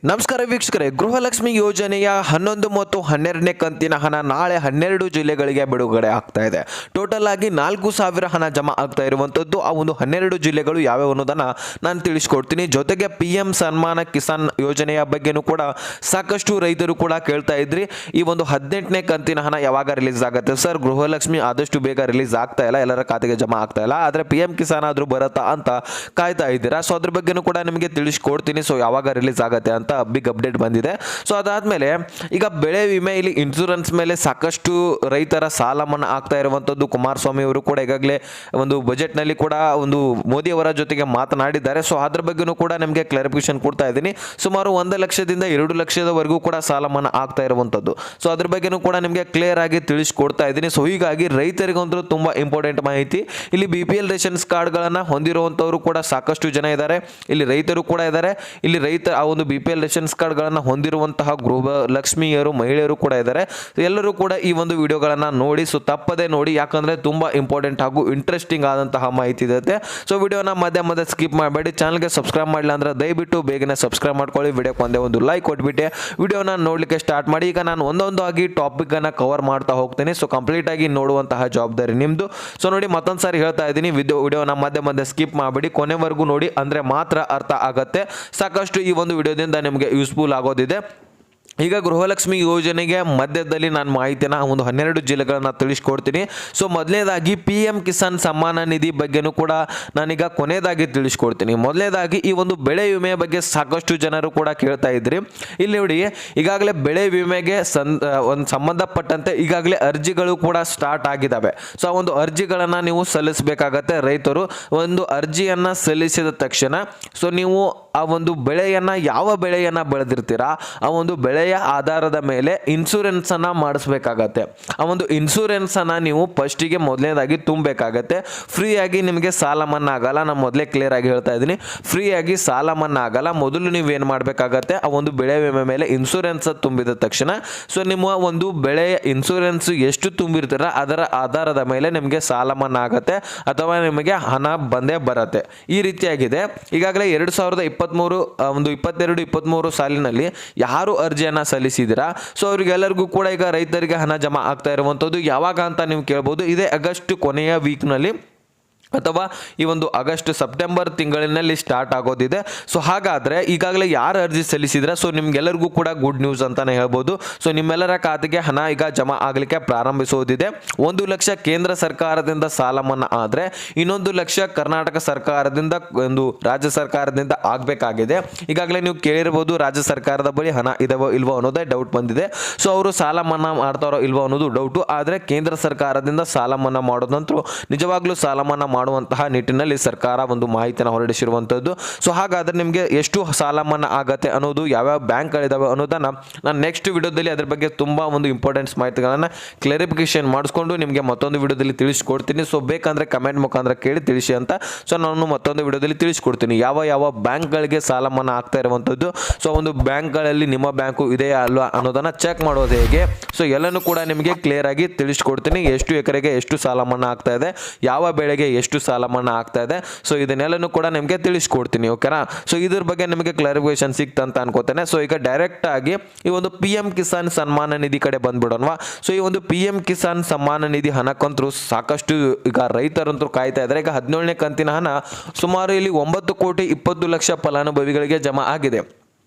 ನಮಸ್ಕಾರ ವೀಕ್ಷಕರೇ, ಗೃಹಲಕ್ಷ್ಮಿ ಯೋಜನೆಯ 11 ಮತ್ತು 12ನೇ ಕಂತಿನ ಹಣ ನಾಳೆ 12 ಜಿಲ್ಲೆಗಳಿಗೆ ಬಿಡುಗಡೆ ಆಗ್ತಾ ಇದೆ. ಟೋಟಲ್ ಆಗಿ 4,000 ಹಣ ಜಮಾ ಆಗ್ತಾ ಇರುವಂಥದ್ದು. ಆ ಒಂದು 12 ಜಿಲ್ಲೆಗಳು ಯಾವ್ಯಾವ ಅನ್ನೋದನ್ನು ನಾನು ತಿಳಿಸ್ಕೊಡ್ತೀನಿ. ಜೊತೆಗೆ PM ಸನ್ಮಾನ ಕಿಸಾನ್ ಯೋಜನೆಯ ಬಗ್ಗೆನೂ ಕೂಡ ಸಾಕಷ್ಟು ರೈತರು ಕೂಡ ಕೇಳ್ತಾ ಇದ್ರಿ. ಈ ಒಂದು 18ನೇ ಕಂತಿನ ಹಣ ಯಾವಾಗ ರಿಲೀಸ್ ಆಗುತ್ತೆ ಸರ್? ಗೃಹಲಕ್ಷ್ಮಿ ಆದಷ್ಟು ಬೇಗ ರಿಲೀಸ್ ಆಗ್ತಾ ಇಲ್ಲ, ಎಲ್ಲರ ಖಾತೆಗೆ ಜಮಾ ಆಗ್ತಾ ಇಲ್ಲ. ಆದರೆ PM ಕಿಸಾನ್ ಆದರೂ ಬರುತ್ತಾ ಅಂತ ಕಾಯ್ತಾ ಇದ್ದೀರಾ. ಸೊ ಅದ್ರ ಬಗ್ಗೆನೂ ಕೂಡ ನಿಮಗೆ ತಿಳಿಸ್ಕೊಡ್ತೀನಿ. ಸೊ ಯಾವಾಗ ರಿಲೀಸ್ ಆಗುತ್ತೆ ಅಂತ ಬಿಗ್ ಅಪ್ಡೇಟ್ ಬಂದಿದೆ. ಸೊ ಅದಾದ್ಮೇಲೆ ಈಗ ಬೆಳೆ ವಿಮೆ ಇಲ್ಲಿ ಇನ್ಶೂರೆನ್ಸ್ ಮೇಲೆ ಸಾಕಷ್ಟು ರೈತರ ಸಾಲ ಮನ್ನಾ ಆಗ್ತಾ ಇರುವಂತದ್ದು. ಕುಮಾರಸ್ವಾಮಿ ಅವರು ಕೂಡ ಈಗಾಗಲೇ ಒಂದು ಬಜೆಟ್ ನಲ್ಲಿ ಕೂಡ ಒಂದು ಮೋದಿ ಅವರ ಜೊತೆಗೆ ಮಾತನಾಡಿದ್ದಾರೆ. ಸೊ ಅದ್ರ ಬಗ್ಗೆನೂ ಕೂಡ ನಿಮಗೆ ಕ್ಲಾರಿಫಿಕೇಶನ್ ಕೊಡ್ತಾ ಇದ್ದೀನಿ. ಸುಮಾರು 1 ಲಕ್ಷದಿಂದ 2 ಲಕ್ಷದವರೆಗೂ ಕೂಡ ಸಾಲ ಮನ್ನಾ ಆಗ್ತಾ ಇರುವಂತದ್ದು. ಸೊ ಅದ್ರ ಬಗ್ಗೆನೂ ಕೂಡ ನಿಮಗೆ ಕ್ಲಿಯರ್ ಆಗಿ ತಿಳಿಸ್ಕೊಡ್ತಾ ಇದ್ದೀನಿ. ಸೊ ಹೀಗಾಗಿ ರೈತರಿಗಂತೂ ತುಂಬಾ ಇಂಪಾರ್ಟೆಂಟ್ ಮಾಹಿತಿ. ಇಲ್ಲಿ BPL ರೇಷನ್ಸ್ ಕಾರ್ಡ್ಗಳನ್ನು ಹೊಂದಿರುವಂತವರು ಕೂಡ ಸಾಕಷ್ಟು ಜನ ಇದ್ದಾರೆ. ಇಲ್ಲಿ ರೈತರು ಕೂಡ ಇದ್ದಾರೆ. ಇಲ್ಲಿ ರೈತ ಆ ಒಂದು BPL ರೇಷನ್ಸ್ ಕಾರ್ಡ್ಗಳನ್ನು ಹೊಂದಿರುವಂತಹ ಗೃಹಲಕ್ಷ್ಮಿಯರು ಮಹಿಳೆಯರು ಕೂಡ ಇದ್ದಾರೆ. ಎಲ್ಲರೂ ಕೂಡ ಈ ಒಂದು ವಿಡಿಯೋಗಳನ್ನು ನೋಡಿ, ಸೊ ತಪ್ಪದೆ ನೋಡಿ, ಯಾಕಂದ್ರೆ ತುಂಬಾ ಇಂಪಾರ್ಟೆಂಟ್ ಹಾಗೂ ಇಂಟ್ರೆಸ್ಟಿಂಗ್ ಆದಂತಹ ಮಾಹಿತಿ ಇದೆ. ಸೊ ವಿಡಿಯೋನ ಮಧ್ಯೆ ಸ್ಕಿಪ್ ಮಾಡಬೇಡಿ. ಚಾನಲ್ಗೆ ಸಬ್ಸ್ಕ್ರೈಬ್ ಮಾಡಿಲ್ಲ ಅಂದ್ರೆ ದಯವಿಟ್ಟು ಬೇಗನೆ ಸಬ್ಸ್ಕ್ರೈಬ್ ಮಾಡ್ಕೊಳ್ಳಿ. ವಿಡಿಯೋಕ್ಕೆ ಒಂದೇ ಒಂದು ಲೈಕ್ ಕೊಟ್ಬಿಟ್ಟೆ ವಿಡಿಯೋನ ನೋಡ್ಲಿಕ್ಕೆ ಸ್ಟಾರ್ಟ್ ಮಾಡಿ. ಈಗ ನಾನು ಒಂದೊಂದಾಗಿ ಟಾಪಿಕ್ ಅನ್ನ ಕವರ್ ಮಾಡ್ತಾ ಹೋಗ್ತೇನೆ. ಸೊ ಕಂಪ್ಲೀಟ್ ಆಗಿ ನೋಡುವಂತಹ ಜವಾಬ್ದಾರಿ ನಿಮ್ದು. ಸೊ ನೋಡಿ, ಮತ್ತೊಂದು ಸಾರಿ ಹೇಳ್ತಾ ಇದ್ದೀನಿ, ವಿಡಿಯೋನ ಮಧ್ಯೆ ಸ್ಕಿಪ್ ಮಾಡಬೇಡಿ, ಕೊನೆವರೆಗೂ ನೋಡಿ, ಅಂದ್ರೆ ಮಾತ್ರ ಅರ್ಥ ಆಗತ್ತೆ. ಸಾಕಷ್ಟು ಈ ಒಂದು ವಿಡಿಯೋದಿಂದ ನಿಮಗೆ ಯೂಸ್ಫುಲ್ ಆಗೋದಿದೆ. ಈಗ ಗೃಹಲಕ್ಷ್ಮಿ ಯೋಜನೆಗೆ ಮಧ್ಯದಲ್ಲಿ ನಾನು ಮಾಹಿತಿನ ಒಂದು 12 ಜಿಲ್ಲೆಗಳನ್ನು ತಿಳಿಸ್ಕೊಡ್ತೀನಿ. ಸೊ ಮೊದಲನೇದಾಗಿ PM ಕಿಸಾನ್ ಸಮ್ಮಾನ ನಿಧಿ ಬಗ್ಗೆನೂ ಕೂಡ ನಾನೀಗ ಕೊನೆಯದಾಗಿ ತಿಳಿಸ್ಕೊಡ್ತೀನಿ. ಮೊದಲನೇದಾಗಿ ಈ ಒಂದು ಬೆಳೆ ವಿಮೆಯ ಬಗ್ಗೆ ಸಾಕಷ್ಟು ಜನರು ಕೂಡ ಕೇಳ್ತಾ ಇದ್ರಿ. ಇಲ್ಲಿ ನೋಡಿ, ಈಗಾಗಲೇ ಬೆಳೆ ವಿಮೆಗೆ ಒಂದು ಸಂಬಂಧಪಟ್ಟಂತೆ ಈಗಾಗಲೇ ಅರ್ಜಿಗಳು ಕೂಡ ಸ್ಟಾರ್ಟ್ ಆಗಿದ್ದಾವೆ. ಸೊ ಆ ಒಂದು ಅರ್ಜಿಗಳನ್ನು ನೀವು ಸಲ್ಲಿಸಬೇಕಾಗತ್ತೆ. ರೈತರು ಒಂದು ಅರ್ಜಿಯನ್ನು ಸಲ್ಲಿಸಿದ ತಕ್ಷಣ ಸೊ ನೀವು ಆ ಒಂದು ಬೆಳೆಯನ್ನು, ಯಾವ ಬೆಳೆಯನ್ನು ಬೆಳೆದಿರ್ತೀರಾ ಆ ಒಂದು ಬೆಳೆಯ ಆಧಾರದ ಮೇಲೆ ಇನ್ಶೂರೆನ್ಸ್ ಅನ್ನ ಮಾಡಿಸ್ಬೇಕಾಗತ್ತೆ. ಆ ಒಂದು ಇನ್ಶೂರೆನ್ಸ್ ಅನ್ನ ನೀವು ಫಸ್ಟಿಗೆ ಮೊದಲನೇದಾಗಿ ತುಂಬಬೇಕಾಗತ್ತೆ. ಫ್ರೀ ಆಗಿ ನಿಮಗೆ ಸಾಲ ಮನ್ನಾ ಆಗಲ್ಲ. ನಾನು ಮೊದಲೇ ಕ್ಲಿಯರ್ ಆಗಿ ಹೇಳ್ತಾ ಇದ್ದೀನಿ, ಫ್ರೀ ಆಗಿ ಸಾಲ ಮನ್ನಾ ಆಗಲ್ಲ. ಮೊದಲು ನೀವು ಏನು ಮಾಡಬೇಕಾಗತ್ತೆ, ಆ ಒಂದು ಬೆಳೆ ವಿಮೆ ಮೇಲೆ ಇನ್ಶೂರೆನ್ಸ್ ತುಂಬಿದ ತಕ್ಷಣ ಸೊ ನಿಮ್ಮ ಒಂದು ಬೆಳೆಯ ಇನ್ಶೂರೆನ್ಸ್ ಎಷ್ಟು ತುಂಬಿರ್ತೀರ ಅದರ ಆಧಾರದ ಮೇಲೆ ನಿಮಗೆ ಸಾಲ ಮನ್ನಾ ಆಗತ್ತೆ ಅಥವಾ ನಿಮಗೆ ಹಣ ಬಂದೇ ಬರುತ್ತೆ. ಈ ರೀತಿಯಾಗಿದೆ. ಈಗಾಗಲೇ 2023 ಒಂದು 22-23 ಸಾಲಿನಲ್ಲಿ ಯಾರು ಅರ್ಜಿಯನ್ನು ಸಲ್ಲಿಸಿದಿರಾ ಸೊ ಅವರಿಗೆಲ್ಲರಿಗೂ ಕೂಡ ಈಗ ರೈತರಿಗೆ ಹಣ ಜಮಾ ಆಗ್ತಾ ಇರುವಂತದ್ದು ಯಾವಾಗ ಅಂತ ನೀವು ಕೇಳಬಹುದು. ಇದೇ ಆಗಸ್ಟ್ ಕೊನೆಯ ವೀಕ್ ನಲ್ಲಿ ಅಥವಾ ಈ ಒಂದು ಸೆಪ್ಟೆಂಬರ್ ತಿಂಗಳಿನಲ್ಲಿ ಸ್ಟಾರ್ಟ್ ಆಗೋದಿದೆ. ಸೊ ಹಾಗಾದ್ರೆ ಈಗಾಗಲೇ ಯಾರು ಅರ್ಜಿ ಸಲ್ಲಿಸಿದ್ರೆ ಸೊ ನಿಮ್ಗೆಲ್ಲರಿಗೂ ಕೂಡ ಗುಡ್ ನ್ಯೂಸ್ ಅಂತಾನೆ ಹೇಳ್ಬೋದು. ಸೊ ನಿಮ್ಮೆಲ್ಲರ ಖಾತೆಗೆ ಹಣ ಈಗ ಜಮಾ ಆಗಲಿಕ್ಕೆ ಪ್ರಾರಂಭಿಸೋದಿದೆ. 1 ಲಕ್ಷ ಕೇಂದ್ರ ಸರ್ಕಾರದಿಂದ ಸಾಲ ಮನ್ನಾ ಆದ್ರೆ 1 ಲಕ್ಷ ಕರ್ನಾಟಕ ಸರ್ಕಾರದಿಂದ, ಒಂದು ರಾಜ್ಯ ಸರ್ಕಾರದಿಂದ ಆಗಬೇಕಾಗಿದೆ. ಈಗಾಗಲೇ ನೀವು ಕೇಳಿರಬಹುದು, ರಾಜ್ಯ ಸರ್ಕಾರದ ಬಳಿ ಹಣ ಇದಾವೋ ಇಲ್ವೋ ಅನ್ನೋದೇ ಡೌಟ್ ಬಂದಿದೆ. ಸೊ ಅವರು ಸಾಲ ಮನ್ನಾ ಮಾಡ್ತಾರೋ ಇಲ್ವೋ ಅನ್ನೋದು ಡೌಟು. ಆದರೆ ಕೇಂದ್ರ ಸರ್ಕಾರದಿಂದ ಸಾಲ ಮನ್ನಾ ಮಾಡೋದಂತೂ ನಿಜವಾಗ್ಲೂ ಸಾಲ ಮನ್ನಾ ಮಾಡುವಂತಹ ನಿಟ್ಟಿನಲ್ಲಿ ಸರ್ಕಾರ ಒಂದು ಮಾಹಿತಿಯನ್ನು ಹೊರಡಿಸಿರುವಂತದ್ದು. ಸೊ ಹಾಗಾದ್ರೆ ನಿಮಗೆ ಎಷ್ಟು ಸಾಲ ಮನ್ನಾ ಆಗತ್ತೆ ಅನ್ನೋದು, ಯಾವ್ಯಾವ ಬ್ಯಾಂಕ್ಗಳಿದಾವೆ ಅನ್ನೋದನ್ನ ನಾನು ನೆಕ್ಸ್ಟ್ ವಿಡಿಯೋದಲ್ಲಿ ಅದ್ರ ಬಗ್ಗೆ ತುಂಬಾ ಒಂದು ಇಂಪಾರ್ಟೆಂಟ್ಸ್ ಮಾಹಿತಿಗಳನ್ನ ಕ್ಲಾರಿಫಿಕೇಶನ್ ಮಾಡಿಸ್ಕೊಂಡು ನಿಮಗೆ ಮತ್ತೊಂದು ವಿಡಿಯೋದಲ್ಲಿ ತಿಳಿಸ್ಕೊಡ್ತೀನಿ. ಸೊ ಬೇಕಂದ್ರೆ ಕಮೆಂಟ್ ಮುಖಾಂತರ ಕೇಳಿ ತಿಳಿಸಿ ಅಂತ. ಸೊ ನಾನು ಮತ್ತೊಂದು ವಿಡಿಯೋದಲ್ಲಿ ತಿಳಿಸ್ಕೊಡ್ತೀನಿ ಯಾವ ಬ್ಯಾಂಕ್ಗಳಿಗೆ ಸಾಲ ಮನ್ನಾ ಆಗ್ತಾ ಇರುವಂತದ್ದು. ಸೊ ಒಂದು ಬ್ಯಾಂಕ್ಗಳಲ್ಲಿ ನಿಮ್ಮ ಬ್ಯಾಂಕು ಇದೆಯಾ ಅಲ್ವಾ ಅನ್ನೋದನ್ನ ಚೆಕ್ ಮಾಡೋದು ಹೇಗೆ, ಸೊ ಎಲ್ಲನೂ ಕೂಡ ನಿಮಗೆ ಕ್ಲಿಯರ್ ಆಗಿ ತಿಳಿಸ್ಕೊಡ್ತೀನಿ. ಎಷ್ಟು ಎಕರೆಗೆ ಎಷ್ಟು ಸಾಲ ಮನ್ನಾ ಆಗ್ತಾ ಇದೆ, ಯಾವ ಬೆಳೆಗೆ ಎಷ್ಟು ಸಾಲ ಮನ್ನಾ ಆಗ್ತಾ ಇದೆ, ಸೊ ಇದನ್ನೆಲ್ಲನೂ ಕೂಡ ನಿಮಗೆ ತಿಳಿಸ್ಕೊಡ್ತೀನಿ. ಓಕೆನಾ? ಸೊ ಇದ್ರ ಬಗ್ಗೆ ನಿಮಗೆ ಕ್ಲಾರಿಫಿಕೇಶನ್ ಸಿಕ್ತಂತ ಅನ್ಕೋತೇನೆ. ಸೊ ಈಗ ಡೈರೆಕ್ಟ್ ಆಗಿ ಈ ಒಂದು PM ಕಿಸಾನ್ ಸನ್ಮಾನ ನಿಧಿ ಕಡೆ ಬಂದ್ಬಿಡೋಣವಾ. ಸೊ ಈ ಒಂದು PM ಕಿಸಾನ್ ಸಮ್ಮಾನ ನಿಧಿ ಹಣಕ್ಕಂತೂ ಸಾಕಷ್ಟು ಈಗ ರೈತರಂತೂ ಕಾಯ್ತಾ ಇದ್ದಾರೆ. ಈಗ 17ನೇ ಕಂತಿನ ಹಣ ಸುಮಾರು ಇಲ್ಲಿ 9,20,00,000 ಫಲಾನುಭವಿಗಳಿಗೆ ಜಮಾ ಆಗಿದೆ.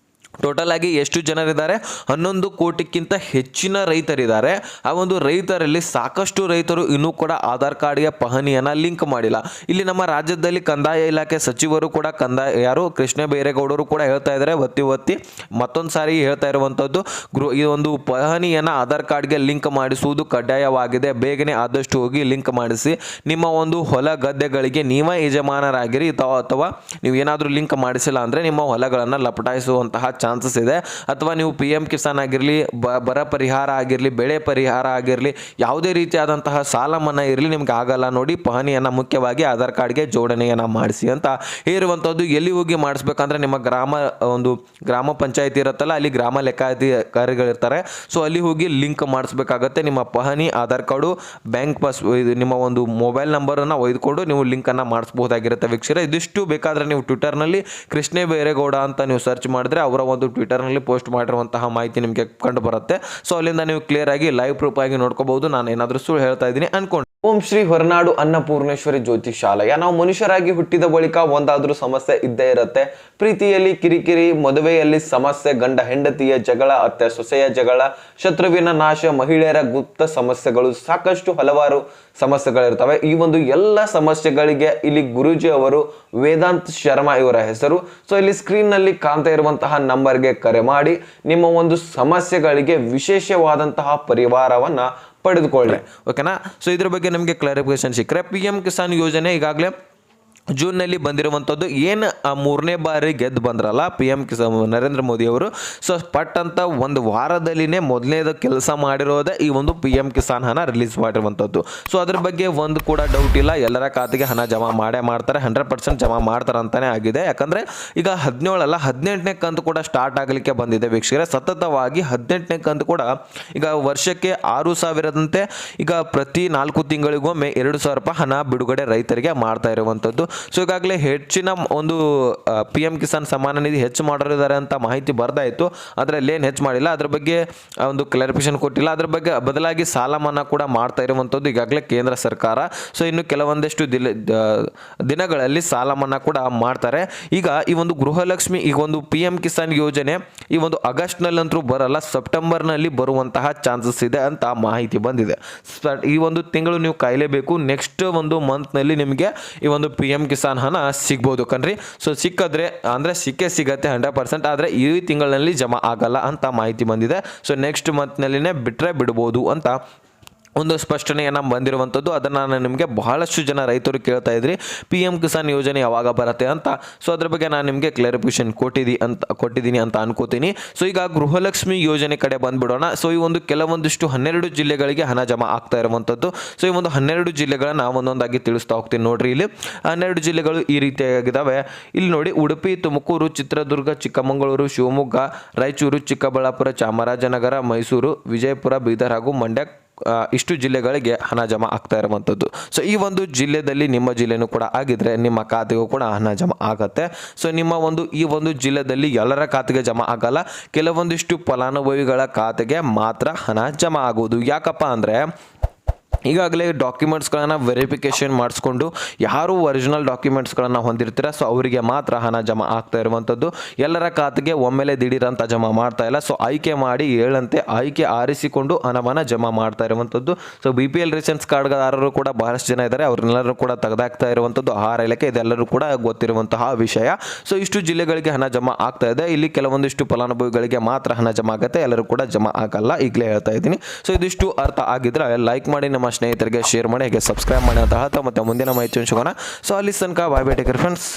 ಟೋಟಲ್ ಆಗಿ ಎಷ್ಟು ಜನರಿದ್ದಾರೆ? 11 ಕೋಟಿಗಿಂತ ಹೆಚ್ಚಿನ ರೈತರಿದ್ದಾರೆ. ಆ ಒಂದು ರೈತರಲ್ಲಿ ಸಾಕಷ್ಟು ರೈತರು ಇನ್ನೂ ಕೂಡ ಆಧಾರ್ ಕಾರ್ಡ್ಗೆ ಪಹಣಿಯನ್ನ ಲಿಂಕ್ ಮಾಡಿಲ್ಲ. ಇಲ್ಲಿ ನಮ್ಮ ರಾಜ್ಯದಲ್ಲಿ ಕಂದಾಯ ಇಲಾಖೆ ಸಚಿವರು ಕೂಡ ಯಾರು ಕೃಷ್ಣ ಬೈರೇಗೌಡರು ಕೂಡ ಹೇಳ್ತಾ ಇದ್ದಾರೆ, ಒತ್ತಿ ಮತ್ತೊಂದು ಸಾರಿ ಹೇಳ್ತಾ ಇರುವಂತದ್ದು, ಈ ಒಂದು ಪಹಣಿಯನ್ನ ಆಧಾರ್ ಕಾರ್ಡ್ಗೆ ಲಿಂಕ್ ಮಾಡಿಸುವುದು ಕಡ್ಡಾಯವಾಗಿದೆ. ಬೇಗನೆ ಆದಷ್ಟು ಹೋಗಿ ಲಿಂಕ್ ಮಾಡಿಸಿ. ನಿಮ್ಮ ಒಂದು ಹೊಲ ಗದ್ದೆಗಳಿಗೆ ನೀವೇ ಯಜಮಾನರಾಗಿರಿ, ಅಥವಾ ನೀವು ಏನಾದರೂ ಲಿಂಕ್ ಮಾಡಿಸಿಲ್ಲ ಅಂದ್ರೆ ನಿಮ್ಮ ಹೊಲಗಳನ್ನು ಲಪಟಾಯಿಸುವಂತಹ ಚಾನ್ಸಸ್ ಇದೆ. ಅಥವಾ ನೀವು PM ಕಿಸಾನ್ ಆಗಿರಲಿ, ಬರ ಪರಿಹಾರ ಆಗಿರಲಿ, ಬೆಳೆ ಪರಿಹಾರ ಆಗಿರಲಿ, ಯಾವುದೇ ರೀತಿಯಾದಂತಹ ಸಾಲ ಮನ್ನಾ ಇರಲಿ ನಿಮ್ಗೆ ಆಗಲ್ಲ. ನೋಡಿ, ಪಹಣಿಯನ್ನು ಮುಖ್ಯವಾಗಿ ಆಧಾರ್ ಕಾರ್ಡ್ಗೆ ಜೋಡಣೆಯನ್ನು ಮಾಡಿಸಿ ಅಂತ ಹೇರುವಂಥದ್ದು. ಎಲ್ಲಿ ಹೋಗಿ ಮಾಡಿಸ್ಬೇಕಂದ್ರೆ ನಿಮ್ಮ ಗ್ರಾಮ ಪಂಚಾಯತಿ ಇರುತ್ತಲ್ಲ, ಅಲ್ಲಿ ಗ್ರಾಮ ಲೆಕ್ಕಾಧಿಕಾರಿಗಳಿರ್ತಾರೆ. ಸೊ ಅಲ್ಲಿ ಹೋಗಿ ಲಿಂಕ್ ಮಾಡಿಸ್ಬೇಕಾಗತ್ತೆ. ನಿಮ್ಮ ಪಹಣಿ, ಆಧಾರ್ ಕಾರ್ಡು, ಬ್ಯಾಂಕ್ ಪಾಸ್, ನಿಮ್ಮ ಒಂದು ಮೊಬೈಲ್ ನಂಬರನ್ನು ಒಯ್ದುಕೊಂಡು ನೀವು ಲಿಂಕನ್ನು ಮಾಡಿಸ್ಬೋದಾಗಿರುತ್ತೆ ವೀಕ್ಷಕರೇ. ಇದಿಷ್ಟು ಬೇಕಾದರೆ ನೀವು ಟ್ವಿಟರ್ನಲ್ಲಿ ಕೃಷ್ಣ ಬೈರೇಗೌಡ ಅಂತ ನೀವು ಸರ್ಚ್ ಮಾಡಿದ್ರೆ ಅವರ ಒಂದು ಟ್ವಿಟರ್ನಲ್ಲಿ ಪೋಸ್ಟ್ ಮಾಡಿರುವಂತಹ ಮಾಹಿತಿ ನಿಮಗೆ ಕಂಡು ಬರುತ್ತೆ. ಸೊ ಅಲ್ಲಿಂದ ನೀವು ಕ್ಲಿಯರ್ ಆಗಿ ಲೈವ್ ಪ್ರೂಫ್ ಆಗಿ ನೋಡ್ಕೋಬಹುದು. ನಾನು ಏನಾದರೂ ಸುಳ್ಳು ಹೇಳ್ತಾ ಇದ್ದೀನಿ ಅನ್ಕೊಂಡು. ಓಂ ಶ್ರೀ ಹೊರನಾಡು ಅನ್ನಪೂರ್ಣೇಶ್ವರಿ ಜ್ಯೋತಿಷಾಲಯ. ನಾವು ಮನುಷ್ಯರಾಗಿ ಹುಟ್ಟಿದ ಬಳಿಕ ಒಂದಾದ್ರೂ ಸಮಸ್ಯೆ ಇದ್ದೇ ಇರುತ್ತೆ. ಪ್ರೀತಿಯಲ್ಲಿ ಕಿರಿಕಿರಿ, ಮದುವೆಯಲ್ಲಿ ಸಮಸ್ಯೆ, ಗಂಡ ಹೆಂಡತಿಯ ಜಗಳ, ಅತ್ತೆ ಸೊಸೆಯ ಜಗಳ, ಶತ್ರುವಿನ ನಾಶ, ಮಹಿಳೆಯರ ಗುಪ್ತ ಸಮಸ್ಯೆಗಳು, ಸಾಕಷ್ಟು ಹಲವಾರು ಸಮಸ್ಯೆಗಳಿರ್ತವೆ. ಈ ಒಂದು ಎಲ್ಲ ಸಮಸ್ಯೆಗಳಿಗೆ ಇಲ್ಲಿ ಗುರೂಜಿ ಅವರು ವೇದಾಂತ್ ಶರ್ಮಾ ಇವರ ಹೆಸರು. ಸೊ ಇಲ್ಲಿ ಸ್ಕ್ರೀನ್ ನಲ್ಲಿ ಕಾಣ್ತಾ ಇರುವಂತಹ ನಂಬರ್ಗೆ ಕರೆ ಮಾಡಿ ನಿಮ್ಮ ಒಂದು ಸಮಸ್ಯೆಗಳಿಗೆ ವಿಶೇಷವಾದಂತಹ ಪರಿಹಾರವನ್ನ ಪಡೆದುಕೊಳ್ಳಿ. ಓಕೆನಾ. ಸೊ ಇದ್ರ ಬಗ್ಗೆ ನಮಗೆ ಕ್ಲಾರಿಫಿಕೇಶನ್ ಸಿಕ್ಕರೆ, PM ಕಿಸಾನ್ ಯೋಜನೆ ಈಗಾಗಲೇ ಜೂನ್ನಲ್ಲಿ ಬಂದಿರುವಂಥದ್ದು. ಏನು ಆ 3ನೇ ಬಾರಿ ಗೆದ್ದು ಬಂದ್ರಲ್ಲ PM ಕಿಸಾನ್ ನರೇಂದ್ರ ಮೋದಿ ಅವರು, ಸೊ ಪಟ್ ಅಂತ ಒಂದು ವಾರದಲ್ಲಿನೇ ಮೊದಲನೇದು ಕೆಲಸ ಮಾಡಿರೋದೇ ಈ ಒಂದು PM ಕಿಸಾನ್ ಹಣ ರಿಲೀಸ್ ಮಾಡಿರುವಂಥದ್ದು. ಸೊ ಅದ್ರ ಬಗ್ಗೆ ಒಂದು ಕೂಡ ಡೌಟ್ ಇಲ್ಲ, ಎಲ್ಲರ ಖಾತೆಗೆ ಹಣ ಜಮಾ ಮಾಡೇ ಮಾಡ್ತಾರೆ, 100% ಜಮಾ ಮಾಡ್ತಾರೆ ಅಂತಲೇ ಆಗಿದೆ. ಯಾಕಂದರೆ ಈಗ 17 ಅಲ್ಲ 18ನೇ ಕಂತು ಕೂಡ ಸ್ಟಾರ್ಟ್ ಆಗಲಿಕ್ಕೆ ಬಂದಿದೆ ವೀಕ್ಷಕರೇ. ಸತತವಾಗಿ 18ನೇ ಕಂತು ಕೂಡ ಈಗ ವರ್ಷಕ್ಕೆ 6,000ದಂತೆ ಈಗ ಪ್ರತಿ 4 ತಿಂಗಳಿಗೊಮ್ಮೆ 2,000 ರೂಪಾಯಿ ಹಣ ಬಿಡುಗಡೆ ರೈತರಿಗೆ ಮಾಡ್ತಾ ಇರುವಂಥದ್ದು. ಸೊ ಈಗಾಗಲೇ ಹೆಚ್ಚಿನ ಒಂದು PM ಕಿಸಾನ್ ಸಮ್ಮಾನ ನಿಧಿ ಹೆಚ್ಚು ಮಾಡಿದ್ದಾರೆ ಅಂತ ಮಾಹಿತಿ ಬರ್ದಾಯಿತು, ಆದರೆ ಅಲ್ಲೇನು ಹೆಚ್ಚು ಮಾಡಿಲ್ಲ, ಅದ್ರ ಬಗ್ಗೆ ಒಂದು ಕ್ಲಾರಿಫಿಕೇಶನ್ ಕೊಟ್ಟಿಲ್ಲ. ಅದ್ರ ಬಗ್ಗೆ ಬದಲಾಗಿ ಸಾಲ ಮನ್ನಾ ಕೂಡ ಮಾಡ್ತಾ ಇರುವಂಥದ್ದು ಈಗಾಗಲೇ ಕೇಂದ್ರ ಸರ್ಕಾರ. ಸೊ ಇನ್ನು ಕೆಲವೊಂದಷ್ಟು ದಿನಗಳಲ್ಲಿ ಸಾಲ ಮನ್ನಾ ಕೂಡ ಮಾಡ್ತಾರೆ. ಈಗ ಈ ಒಂದು ಗೃಹಲಕ್ಷ್ಮಿ ಈ ಒಂದು PM ಕಿಸಾನ್ ಯೋಜನೆ ಈ ಒಂದು ಆಗಸ್ಟ್ನಲ್ಲಂತೂ ಬರಲ್ಲ, ಸೆಪ್ಟೆಂಬರ್ನಲ್ಲಿ ಬರುವಂತಹ ಚಾನ್ಸಸ್ ಇದೆ ಅಂತ ಮಾಹಿತಿ ಬಂದಿದೆ. ಈ ಒಂದು ತಿಂಗಳು ನೀವು ಕಾಯಲೇಬೇಕು. ನೆಕ್ಸ್ಟ್ ಒಂದು ಮಂತ್ನಲ್ಲಿ ನಿಮಗೆ ಈ ಒಂದು PM ಕಿಸಾನ್ ಹಣ ಸಿಗ್ಬೋದು ಕಣ್ರಿ. ಸೊ ಸಿಕ್ಕಿದ್ರೆ ಅಂದರೆ ಸಿಗತ್ತೆ 100%, ಆದರೆ ಈ ತಿಂಗಳಿನಲ್ಲಿ ಜಮಾ ಆಗಲ್ಲ ಅಂತ ಮಾಹಿತಿ ಬಂದಿದೆ. ಸೊ ನೆಕ್ಸ್ಟ್ ಮಂತ್ನಲ್ಲಿನೇ ಬಿಡ್ಬೋದು ಅಂತ ಒಂದು ಸ್ಪಷ್ಟನೆಯನ್ನು ಬಂದಿರುವಂಥದ್ದು. ಅದನ್ನು ನಾನು ನಿಮಗೆ ಬಹಳಷ್ಟು ಜನ ರೈತರು ಕೇಳ್ತಾ ಇದ್ರಿ PM ಕಿಸಾನ್ ಯೋಜನೆ ಯಾವಾಗ ಬರುತ್ತೆ ಅಂತ. ಸೊ ಅದ್ರ ಬಗ್ಗೆ ನಾನು ನಿಮಗೆ ಕ್ಲಾರಿಫಿಕೇಶನ್ ಕೊಟ್ಟಿದ್ದೀನಿ ಅಂತ ಅನ್ಕೋತೀನಿ. ಸೊ ಈಗ ಗೃಹಲಕ್ಷ್ಮಿ ಯೋಜನೆ ಕಡೆ ಬಂದ್ಬಿಡೋಣ. ಸೊ ಈ ಒಂದು ಕೆಲವೊಂದಿಷ್ಟು 12 ಜಿಲ್ಲೆಗಳಿಗೆ ಹಣ ಜಮಾ ಆಗ್ತಾ ಇರುವಂಥದ್ದು. ಸೊ ಈ ಒಂದು 12 ಜಿಲ್ಲೆಗಳನ್ನ ಒಂದೊಂದಾಗಿ ತಿಳಿಸ್ತಾ ಹೋಗ್ತೀನಿ ನೋಡ್ರಿ. ಇಲ್ಲಿ 12 ಜಿಲ್ಲೆಗಳು ಈ ರೀತಿಯಾಗಿದ್ದಾವೆ. ಇಲ್ಲಿ ನೋಡಿ, ಉಡುಪಿ, ತುಮಕೂರು, ಚಿತ್ರದುರ್ಗ, ಚಿಕ್ಕಮಗಳೂರು, ಶಿವಮೊಗ್ಗ, ರಾಯಚೂರು, ಚಿಕ್ಕಬಳ್ಳಾಪುರ, ಚಾಮರಾಜನಗರ, ಮೈಸೂರು, ವಿಜಯಪುರ, ಬೀದರ್ ಹಾಗೂ ಮಂಡ್ಯ ಇಷ್ಟು ಜಿಲ್ಲೆಗಳಿಗೆ ಹಣ ಜಮಾ ಆಗ್ತಾ ಇರುವಂಥದ್ದು. ಸೊ ಈ ಒಂದು ಜಿಲ್ಲೆಯಲ್ಲಿ ನಿಮ್ಮ ಜಿಲ್ಲೆನೂ ಕೂಡ ಆಗಿದ್ರೆ ನಿಮ್ಮ ಖಾತೆಗೂ ಕೂಡ ಹಣ ಜಮಾ ಆಗುತ್ತೆ. ಸೊ ನಿಮ್ಮ ಈ ಒಂದು ಜಿಲ್ಲೆಯಲ್ಲಿ ಎಲ್ಲರ ಖಾತೆಗೆ ಜಮಾ ಆಗಲ್ಲ, ಕೆಲವೊಂದಿಷ್ಟು ಫಲಾನುಭವಿಗಳ ಖಾತೆಗೆ ಮಾತ್ರ ಹಣ ಜಮಾ ಆಗುವುದು. ಯಾಕಪ್ಪ ಅಂದರೆ ಈಗಾಗಲೇ ಡಾಕ್ಯುಮೆಂಟ್ಸ್ಗಳನ್ನು ವೆರಿಫಿಕೇಷನ್ ಮಾಡಿಸ್ಕೊಂಡು ಯಾರು ಒರಿಜಿನಲ್ ಡಾಕ್ಯುಮೆಂಟ್ಸ್ಗಳನ್ನು ಹೊಂದಿರ್ತೀರ ಸೊ ಅವರಿಗೆ ಮಾತ್ರ ಹಣ ಜಮಾ ಆಗ್ತಾ ಇರುವಂಥದ್ದು. ಎಲ್ಲರ ಖಾತೆಗೆ ಒಮ್ಮೆಲೆ ದಿಢೀರಂತ ಜಮಾ ಮಾಡ್ತಾ ಇಲ್ಲ. ಸೊ ಆಯ್ಕೆ ಮಾಡಿ ಹೇಳಂತೆ ಆಯ್ಕೆ ಆರಿಸಿಕೊಂಡು ಹಣವನ್ನು ಜಮಾ ಮಾಡ್ತಾ ಇರುವಂಥದ್ದು. ಸೊ BPL ರೇಷನ್ಸ್ ಕಾರ್ಡ್ದಾರರು ಕೂಡ ಬಹಳಷ್ಟು ಜನ ಇದ್ದಾರೆ, ಅವ್ರನ್ನೆಲ್ಲರೂ ಕೂಡ ತೆಗೆದಾಕ್ತಾ ಇರುವಂಥದ್ದು ಆಹಾರ ಇಲಾಖೆ. ಇದೆಲ್ಲರೂ ಕೂಡ ಗೊತ್ತಿರುವಂತಹ ವಿಷಯ. ಸೊ ಇಷ್ಟು ಜಿಲ್ಲೆಗಳಿಗೆ ಹಣ ಜಮಾ ಆಗ್ತಾ ಇದೆ. ಇಲ್ಲಿ ಕೆಲವೊಂದಿಷ್ಟು ಫಲಾನುಭವಿಗಳಿಗೆ ಮಾತ್ರ ಹಣ ಜಮಾ ಆಗುತ್ತೆ, ಎಲ್ಲರೂ ಕೂಡ ಜಮಾ ಆಗಲ್ಲ, ಈಗಲೇ ಹೇಳ್ತಾ ಇದ್ದೀನಿ. ಸೊ ಇದಿಷ್ಟು ಅರ್ಥ ಆಗಿದ್ರೆ ಲೈಕ್ ಮಾಡಿ, ನಮ್ಮ ಸ್ನೇಹಿತರಿಗೆ ಶೇರ್ ಮಾಡಿ, ಹಾಗೆ ಸಬ್ಸ್ಕ್ರೈಬ್ ಮಾಡಿ ಅಂತ ಹೇಳ್ತಾ ಮತ್ತೆ ಮುಂದಿನ ಮಾಹಿತಿ ಹಂಚ್ಕೋಣ. ಸೊ ಅಲ್ಲಿ ತನಕ ಬಾಯ್ ಬಾಯ್, ಟೇಕ್ ಕೇರ್ ಫ್ರೆಂಡ್ಸ್.